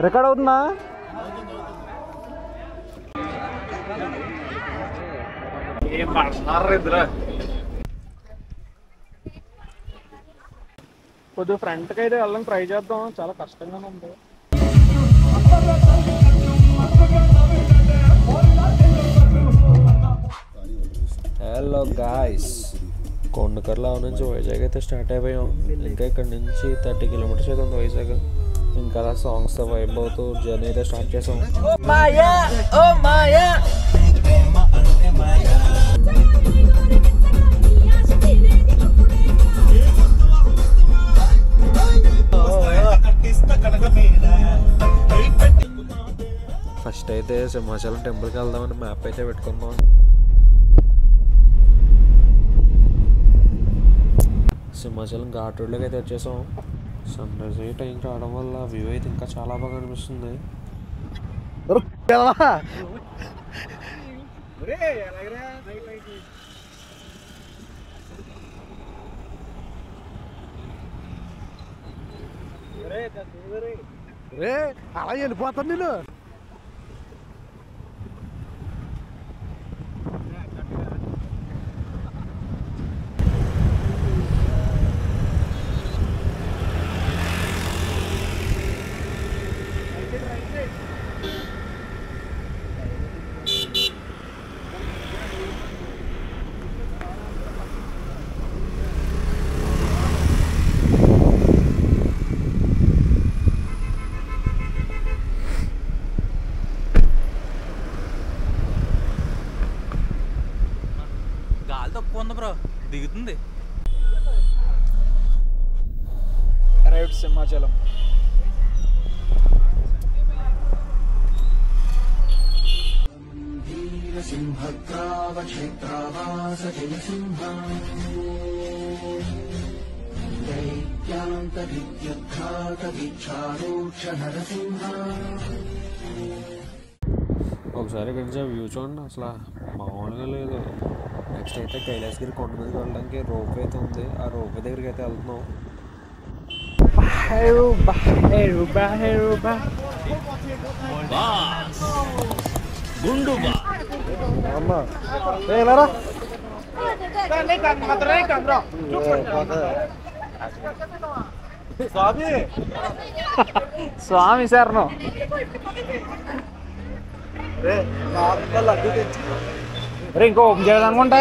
Record అవుతుందా? కొద్దిగా ఫ్రంట్కి అయితే వెళ్ళడం ట్రై చేద్దాం, చాలా కష్టంగానే ఉంది. హలో గాయ్స్, కొండకర్ల నుంచి వైజాగ్ అయితే స్టార్ట్ అయిపోయాం. ఇంకా ఇక్కడ నుంచి 30 కిలోమీటర్స్ అయితే ఉంది వైజాగ్. ఇంకా అలా సాంగ్స్తో వైబ్ అవుతూ జర్నీ అయితే స్టార్ట్ చేసాం. ఫస్ట్ అయితే సింహాచలం టెంపుల్కి వెళ్దామని మ్యాప్ అయితే పెట్టుకుందాం. సింహాచలం ఘాట్ రోడ్లోకి అయితే వచ్చేసాం. సన్ రైజ్ అయ్యే టైంకి రావడం వల్ల వ్యూ అయితే ఇంకా చాలా బాగా అనిపిస్తుంది. అలా వెళ్ళిపోతాను నేను. దిగుతుంది. రైట్ సింహాచలం. ఒకసారి ఇక్కడ నుంచి వ్యూ చూడండి, అసలు మామూలుగా లేదు. నెక్స్ట్ అయితే కైలాసగిరి కొండ మీదకి వెళ్ళడానికి రోప్ అయితే ఉంది. ఆ రోప్ దగ్గరికి అయితే వెళ్తున్నాం. స్వామి శరణం. ఇంకో ఓపెన్ చేయాలి అనుకుంటా.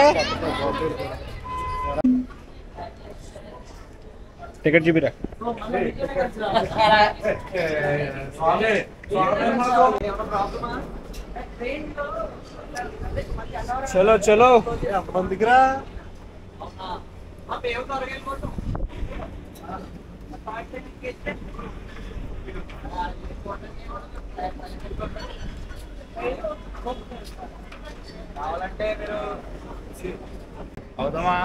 టికెట్ చూపిరా. చలో చలో దగ్గర కావాలంటే మీరు అవుదామా?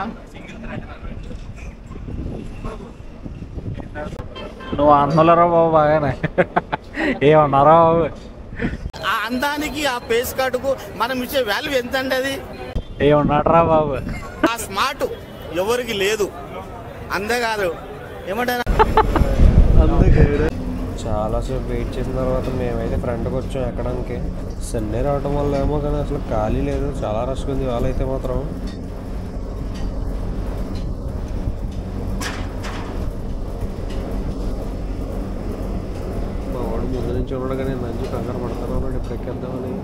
నువ్వు అంటున్నారా బాబు? బాగానే ఏమన్నారా బాబు? ఆ అందానికి ఆ పేస్ కార్డుకు మనం ఇచ్చే వాల్యూ ఎంత అండి? అది ఏమన్నాడరా బాబు? ఆ స్మార్ట్ ఎవరికి లేదు. అంతేకాదు ఏమంటారా, చాలాసేపు వెయిట్ చేసిన తర్వాత మేమైతే ఫ్రంట్కి వచ్చాం ఎక్కడానికి. సండే రావడం వల్ల ఏమో కానీ అసలు ఖాళీ లేదు, చాలా రష్గా ఉంది ఇవాళ అయితే మాత్రం. మా వాడు ముందు నుంచి ఉన్నాడు కానీ నంచి కంగారు పడతాను ఉన్నాడు ఇప్పుడు ఎక్కేద్దామని.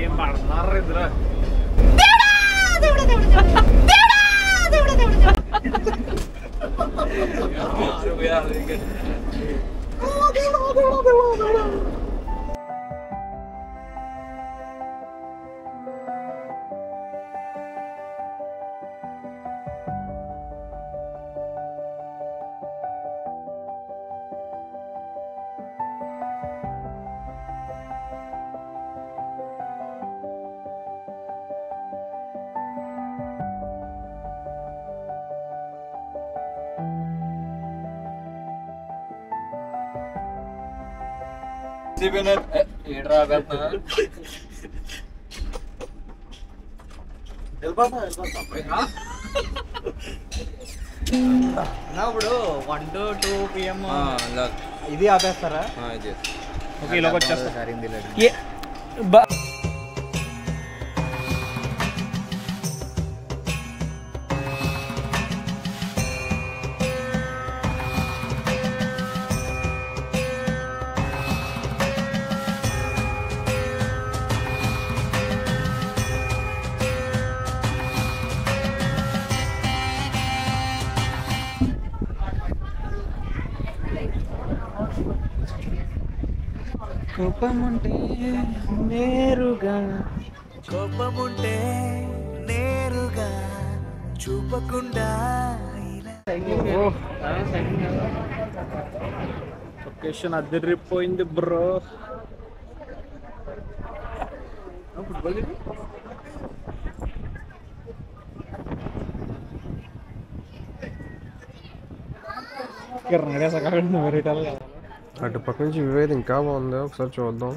ఏం పడుతున్నారు ఇద్దరు? ఇప్పుడు 1 to 2 PM ఇది ఆపేస్తారా? ఓకే, ఇలాగ వచ్చేస్తా. కోపముంటే నేరుగా చూపకుండా లొకేషన్ అదిరిపోయింది బ్రో. అటుపక్క నుంచి వ్యూ అయితే ఇంకా బాగుంది, ఒకసారి చూద్దాం.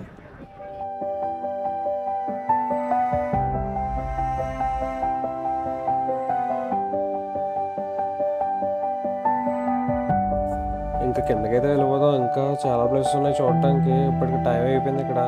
ఇంకా కిందకైతే వెళ్ళిపోదాం, ఇంకా చాలా ప్లేసెస్ ఉన్నాయి చూడటానికి. ఇప్పటికి టైం అయిపోయింది ఇక్కడ.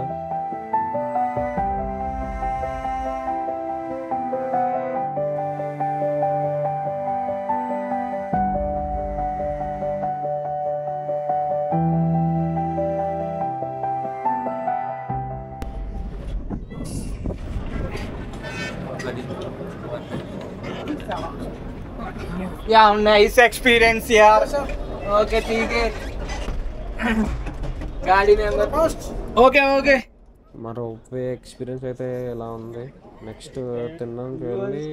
Yeah, nice experience यार. Okay, ठीक है. गाड़ी में अंदर. Okay. మా రోప్వే ఎక్స్పీరియన్స్ అయితే ఎలా ఉంది. నెక్స్ట్ తినడానికి వెళ్ళి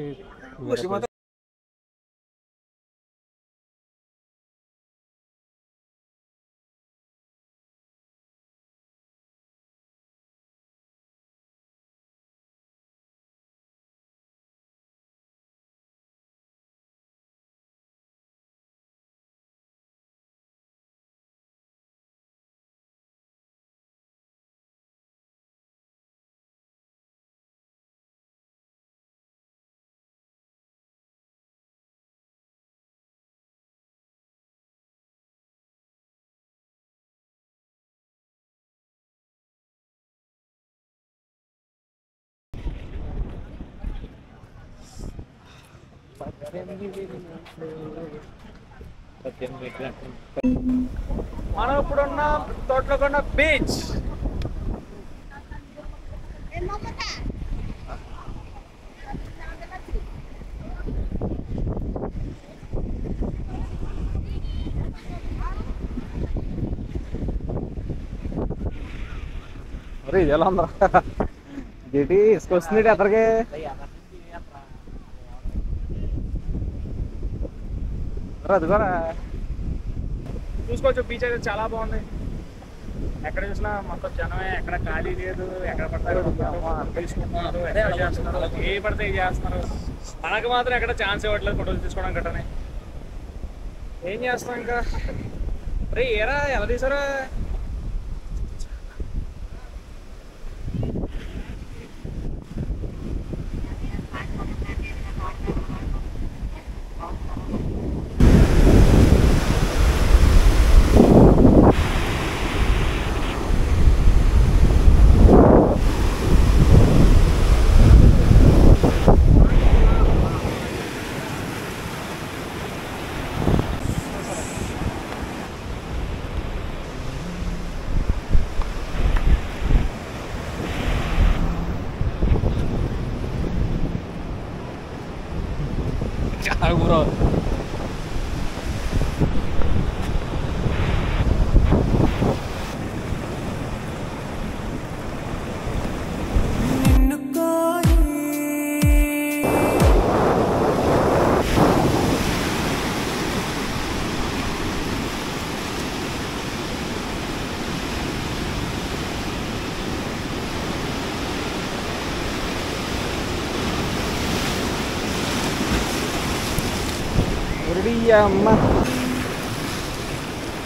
మనం ఇప్పుడున్న తోటలకొండ బీచ్. అరే ఇది ఎలా ఉందా గేటి ఇసుకొస్తుంది ఎద్దరికి. అది కూడా చూసుకోవచ్చు. బీచ్ అయితే చాలా బాగుంది. ఎక్కడ చూసినా మొత్తం జనమే, ఎక్కడ ఖాళీ లేదు. ఎక్కడ పడతారు తీసుకుంటున్నారు, ఎంజాయ్ చేస్తున్నారు, ఏ పడితే ఇది చేస్తున్నారు. మనకు మాత్రం ఎక్కడ ఛాన్స్ ఇవ్వట్లేదు ఫోటోలు తీసుకోవడం గట్టనే. ఏం చేస్తాం ఇంకా. రే ఏరా ఎలా తీసారా? bro. అమ్మ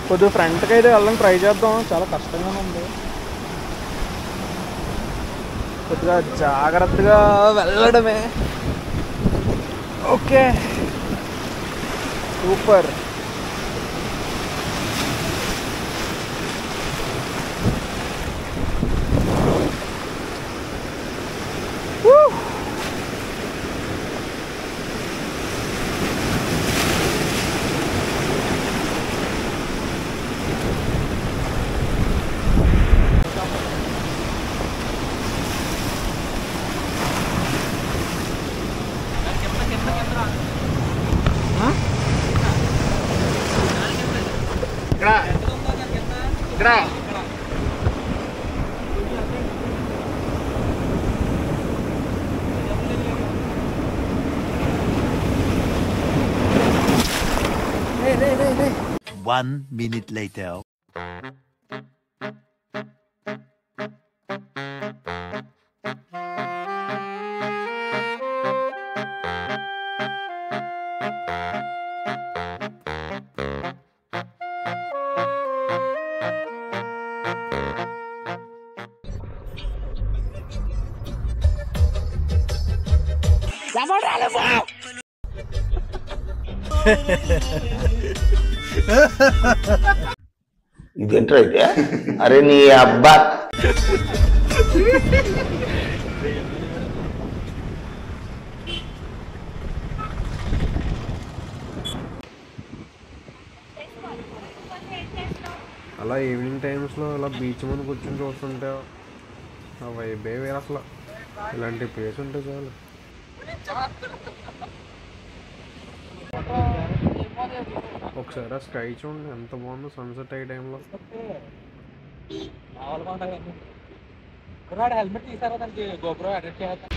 కొద్దిగా ఫ్రంట్కి అయితే వెళ్ళడం ట్రై చేద్దాం. చాలా కష్టంగానే ఉంది. కొద్దిగా జాగ్రత్తగా వెళ్ళడమే. Okay super. ఇక్కడ One minute later. ఇదేంట్రా అయితే? అరే నీ అబ్బా అలా ఈవినింగ్ టైమ్స్లో అలా బీచ్ ముందు కూర్చొని చూస్తుంటే ఆ వైబే వేరు అసలు. ఇలాంటి ప్లేస్ ఉంటే చాలు. ఒకసారి ఆ స్కై చూడండి ఎంత బాగుందో సన్సెట్ అయ్యే టైంలో. హెల్మెట్ తీసారా దానికి గోప్రో అటాచ్ చేస్తా.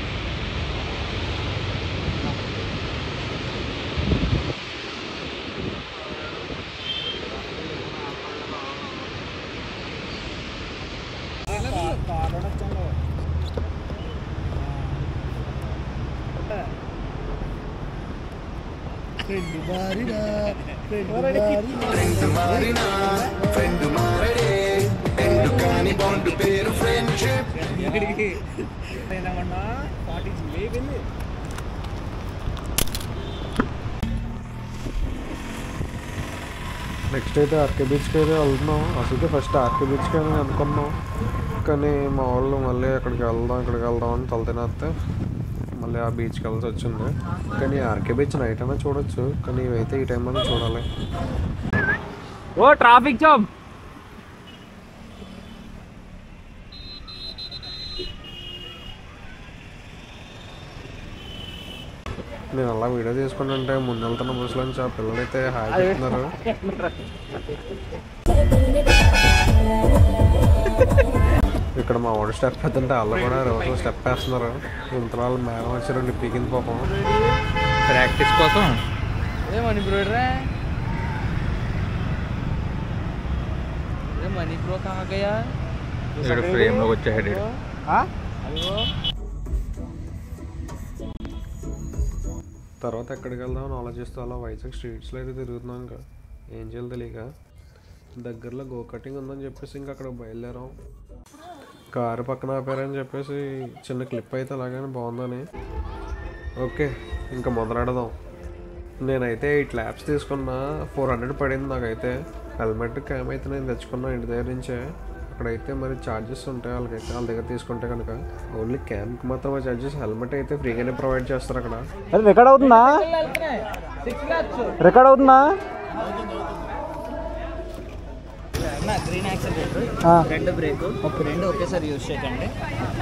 నెక్స్ట్ అయితే ఆర్కే బీచ్కి అయితే వెళ్తున్నాం. అసలు ఫస్ట్ ఆర్కే బీచ్కి అని అనుకున్నాం, కానీ మా వాళ్ళు మళ్ళీ అక్కడికి వెళ్దాం అని తలతినేస్తే మళ్ళీ ఆ బీచ్కి వెళ్ళాల్సి వచ్చింది. కానీ ఆర్కే బీచ్ నైట్ అయినా చూడొచ్చు, కానీ ఇవైతే ఈ టైంలోనే చూడాలి. ఓ ట్రాఫిక్ జామ్. నేను అలా వీడియో తీసుకుంటుంటే ముందు వెళ్తున్న బస్సులో నుంచి ఆ పిల్లలైతే హాయ్ చెప్తున్నారు. ఇక్కడ మా వాడు స్టెప్ వేస్తుంటే వాళ్ళు కూడా రోజు స్టెప్ వేస్తున్నారు. ఇంతలో వాళ్ళు మేఘం వచ్చారండి పీకింది పాపం ప్రాక్టీస్ కోసం. మనీ బ్రో మనీ బ్రో కాగయా ఫ్రేమ్ లో వచ్చాడు. తర్వాత ఎక్కడికి వెళ్దామని ఆలోచిస్తూ అలా వైజాగ్ స్ట్రీట్స్లో అయితే తిరుగుతున్నాం. ఇంకా ఏం చేయాలి తెలియక దగ్గరలో గో కటింగ్ ఉందని చెప్పేసి ఇంకా అక్కడ బయలుదేరాం. కారు పక్కన ఆపారని చెప్పేసి చిన్న క్లిప్ అయితే అలాగని బాగుందని. ఓకే ఇంకా మొదలెడదాం. నేనైతే 8 ల్యాబ్స్ తీసుకున్నా, 400 పడింది నాకైతే. హెల్మెట్ క్యామ్ అయితే నేను తెచ్చుకున్నా ఇంటి దగ్గర నుంచే. అక్కడైతే మరి ఛార్జెస్ ఉంటాయి వాళ్ళకైతే, వాళ్ళ దగ్గర తీసుకుంటే కనుక ఓన్లీ క్యామ్కి మాత్రమే ఛార్జెస్. హెల్మెట్ అయితే ఫ్రీగానే ప్రొవైడ్ చేస్తారు అక్కడ. రికార్డ్ అవుతుందా? రికార్డ్ అవుతుందా? గ్రీన్ యాక్సిలేటర్, రెండు బ్రేక్, రెండు ఒకేసారి యూజ్ చేయకండి.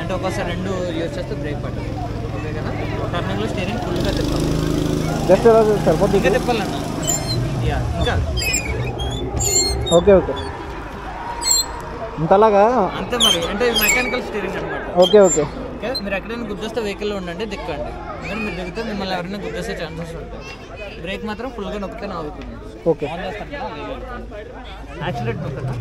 అంటే ఒక్కోసారి రెండు యూజ్ చేస్తే బ్రేక్ పట్టదు. ఓకే కదా? టర్నింగ్లో స్టీరింగ్ ఫుల్గా తిప్పాలి. జస్ట్ సరిపోతుంది, ఇంకా తిప్పాలన్నా. ఇంకా ఓకే ఓకే ఇంతలాగా అంతే మరి. అంటే మెకానికల్ స్టీరింగ్ అనమాట. Okay okay okay. మీరు ఎక్కడైనా గుర్తొస్తే వెహికల్లో ఉండండి, దిక్కండి. ఎందుకంటే మీరు దిగితే మిమ్మల్ని ఎవరైనా గుర్తొస్తే ఛాన్సెస్ ఉంటాయి. బ్రేక్ మాత్రం ఫుల్గా నొక్కితే ఆగుతుంది. ఓకే ఆన్ చేస్తాను యాక్సిలేట్ నొక్కదా.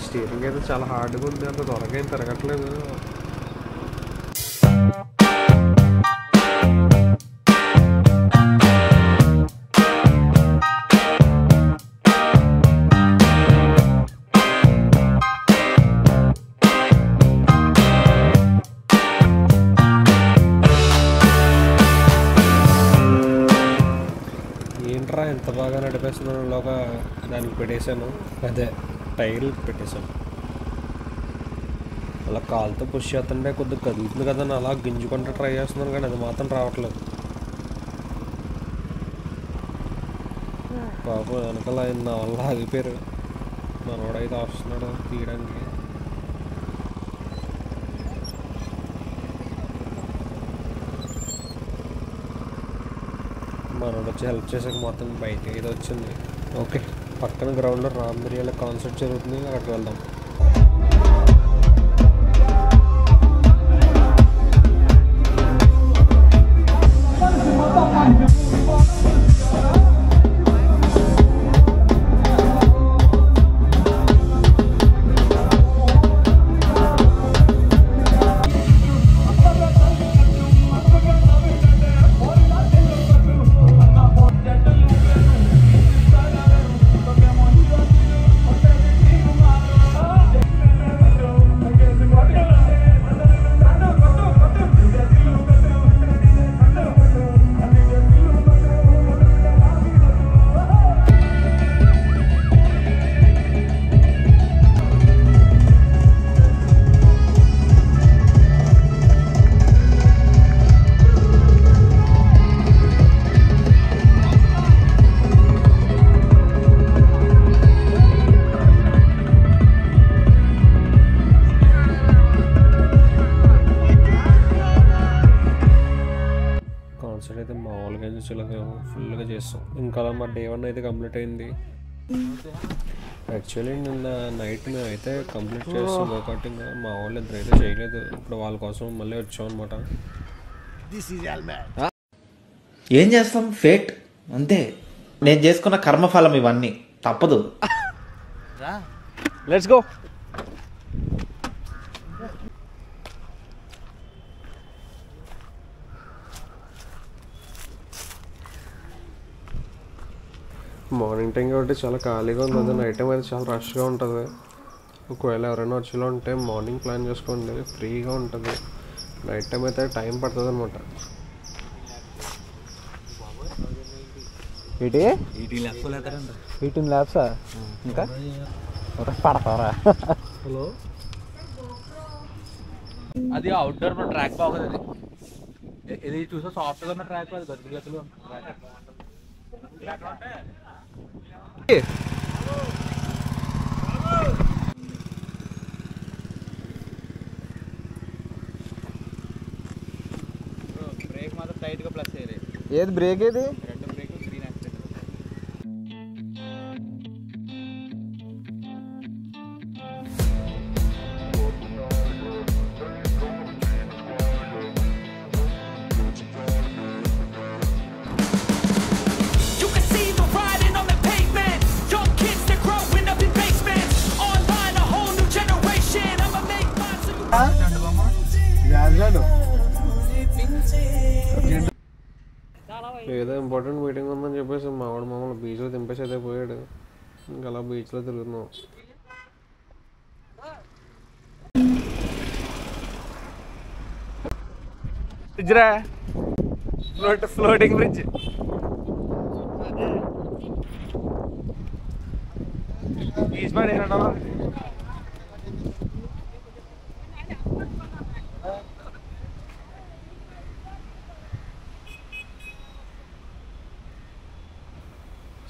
స్టీరింగ్ అయితే చాలా హార్డ్గా ఉంది, అంత త్వరగా ఏం తిరగట్లేదు. బాగా నడిపేస్తున్నాను ఒక దానికి పెట్టేశాను, అదే టైర్ పెట్టేశాను. అలా కాలుతో పుష్ చేస్తుంటే కొద్దిగా కదులుతుంది కదా అని అలా గింజుకుంటే ట్రై చేస్తున్నాను, కానీ అది మాత్రం రావట్లేదు. పాపం వెనకాల ఆయన నా వల్ల ఆగిపోయారు. మనోడైతే వస్తున్నాడు తీయడానికి. మనోడు వచ్చి హెల్ప్ చేసాక మొత్తం బయటకి అయితే వచ్చింది. ఓకే, పక్కన గ్రౌండ్లో రామ్ మిరియాల కాన్సర్ట్ జరుగుతుంది, అక్కడికి వెళ్దాం. కాన్సర్ట్ అయితే మామూలుగా ఫుల్గా చేస్తాం. ఇంకా అలా మా డే 1 అయితే కంప్లీట్ అయింది. యాక్చువల్లీ నిన్న నైట్ మేము అయితే కంప్లీట్ చేస్తాం వర్కౌట్. ఇంకా మా వాళ్ళు ఇద్దరైతే చేయలేదు. ఇప్పుడు వాళ్ళ కోసం మళ్ళీ వచ్చాం అనమాట. ఏం చేస్తాం, ఫేట్ అంతే. నేను చేసుకున్న కర్మఫలం ఇవన్నీ, తప్పదు. Let's go. మార్నింగ్ టైం కాబట్టి చాలా ఖాళీగా ఉంది. అదే నైట్ టైం అయితే చాలా రష్గా ఉంటుంది. ఒకవేళ ఎవరైనా వచ్చేలా ఉంటే మార్నింగ్ ప్లాన్ చేసుకోండి, ఫ్రీగా ఉంటుంది. నైట్ టైం అయితే టైం పడుతుంది అనమాట. ఏంటి 18 ల్యాబ్సా? ఇంకా పడతారా? హలో, అది అవుట్డోర్ ట్రాక్ బాగుంది. ఇది చూసా సాఫ్ట్గా ఉన్న ట్రాక్, అది గతులు గతులు. బ్రేక్ మాత్రం టైట్గా ప్లస్ అయ్యేది. ఏది బ్రేక్? ఏది? రెండు బ్రేక్ గ్రీన్ యాక్సిడెంట్. ఏదో ఇంపార్టెంట్ మీటింగ్ ఉందని చెప్పేసి మావాడు మమ్మల్ని బీచ్లో దింపేసి అయితే పోయాడు. ఇంకా అలా బీచ్లో తిరుగుతున్నాం. Floating bridge. బీచ్ పడి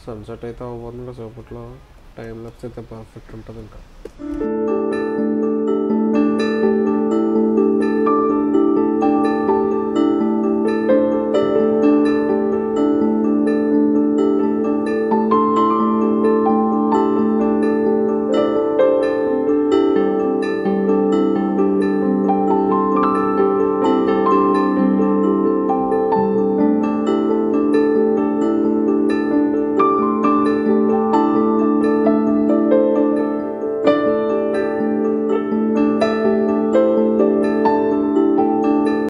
సన్సెట్ అయితే అవ్వబోతుంది కాసేపట్లో. టైం లాప్స్ అయితే పర్ఫెక్ట్ ఉంటుంది ఇంకా.